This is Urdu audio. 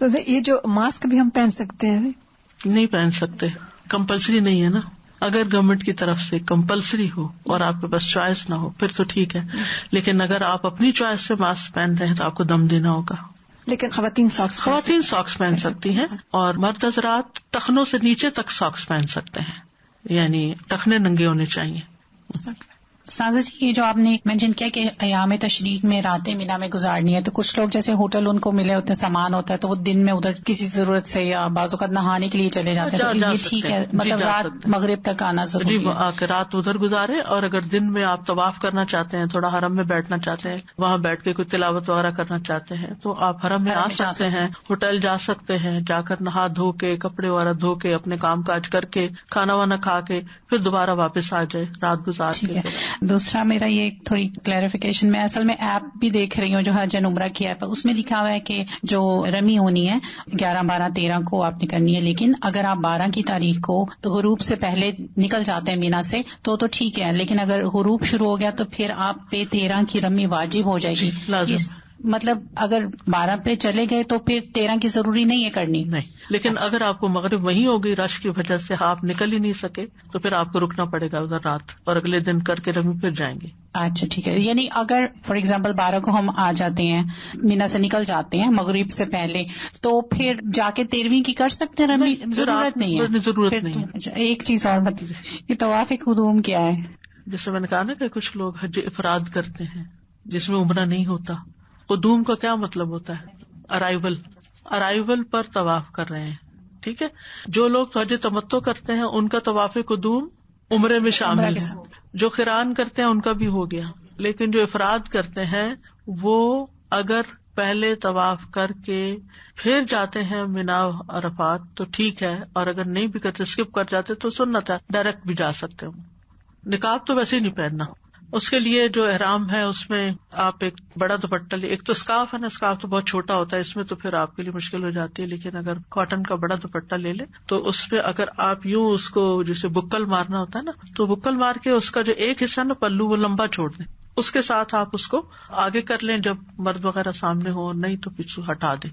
تو یہ جو ماسک بھی ہم پہن سکتے ہیں؟ نہیں پہن سکتے، کمپلسری نہیں ہے نا. اگر گورنمنٹ کی طرف سے کمپلسری ہو اور آپ کے پاس چوائس نہ ہو پھر تو ٹھیک ہے، لیکن اگر آپ اپنی چوائس سے ماسک پہن رہے ہیں تو آپ کو دم دینا ہوگا. لیکن خواتین ساکس پہن سکتی ہیں، اور مرد حضرات ٹخنوں سے نیچے تک ساکس پہن سکتے ہیں، یعنی ٹخنے ننگے ہونے چاہیے. استاذہ جی، یہ جو آپ نے مینشن کیا کہ ایام تشریق میں راتیں مینا میں گزارنی ہے، تو کچھ لوگ جیسے ہوٹل ان کو ملے ہوتے سامان ہوتا ہے تو وہ دن میں ادھر کسی ضرورت سے یا بعض اوقات نہانے کے لیے چلے جاتے ہیں، تو یہ ٹھیک ہے؟ مطلب رات مغرب تک آنا ضروری ہے؟ آ کے رات ادھر گزارے، اور اگر دن میں آپ طواف کرنا چاہتے ہیں، تھوڑا حرم میں بیٹھنا چاہتے ہیں، وہاں بیٹھ کے کوئی تلاوت وغیرہ کرنا چاہتے ہیں تو آپ حرم میں آ سکتے ہیں، ہوٹل جا سکتے ہیں، جا کر نہا دھو کے کپڑے وغیرہ دھو کے اپنے کام کاج کر کے کھانا وانا کھا کے پھر دوبارہ واپس آ جائے رات گزار کے. دوسرا میرا یہ تھوڑی کلیریفیکیشن، میں اصل میں ایپ بھی دیکھ رہی ہوں جو حج اینڈ عمرہ کی ایپ ہے، اس میں لکھا ہوا ہے کہ جو رمی ہونی ہے 11، 12، 13 کو آپ نے کرنی ہے، لیکن اگر آپ 12 کی تاریخ کو غروب سے پہلے نکل جاتے ہیں مینا سے تو ٹھیک ہے، لیکن اگر غروب شروع ہو گیا تو پھر آپ پہ 13 کی رمی واجب ہو جائے گی. مطلب اگر 12 پہ چلے گئے تو پھر 13 کی ضروری نہیں ہے کرنی؟ نہیں، لیکن اگر آپ کو مغرب وہیں ہو گئی رش کی وجہ سے آپ نکل ہی نہیں سکے تو پھر آپ کو رکنا پڑے گا ادھر رات، اور اگلے دن کر کے رمی پھر جائیں گے. اچھا ٹھیک ہے. یعنی اگر فار ایگزامپل 12 کو ہم آ جاتے ہیں، مینا سے نکل جاتے ہیں مغرب سے پہلے، تو پھر جا کے 13ویں کی کر سکتے ہیں رمی؟ ضرورت نہیں ہے؟ ضرورت نہیں. ایک چیز اور یہ طواف قدوم کیا ہے؟ جیسے میں نے کہا نا کہ کچھ لوگ حج افراد کرتے ہیں جس میں عمرہ نہیں ہوتا. قدوم کا کیا مطلب ہوتا ہے؟ ارائیول پر طواف کر رہے ہیں. ٹھیک ہے، جو لوگ حج تمتع کرتے ہیں ان کا طواف قدوم عمرے میں شامل ہے، جو قران کرتے ہیں ان کا بھی ہو گیا. لیکن جو افراد کرتے ہیں وہ اگر پہلے طواف کر کے پھر جاتے ہیں مینا عرفات تو ٹھیک ہے، اور اگر نہیں بھی کرتے اسکپ کر جاتے تو سنت ہے، ڈائریکٹ بھی جا سکتے ہوں. نقاب تو ویسے ہی نہیں پہننا. اس کے لیے جو احرام ہے اس میں آپ ایک بڑا دوپٹہ لے. ایک تو اسکارف ہے نا، اسکارف تو بہت چھوٹا ہوتا ہے، اس میں تو پھر آپ کے لیے مشکل ہو جاتی ہے، لیکن اگر کاٹن کا بڑا دوپٹہ لے لے تو اس پہ اگر آپ یوں اس کو جسے بکل مارنا ہوتا ہے نا، تو بکل مار کے اس کا جو ایک حصہ نا پلو وہ لمبا چھوڑ دیں، اس کے ساتھ آپ اس کو آگے کر لیں جب مرد وغیرہ سامنے ہو، نہیں تو پیچھے ہٹا دیں.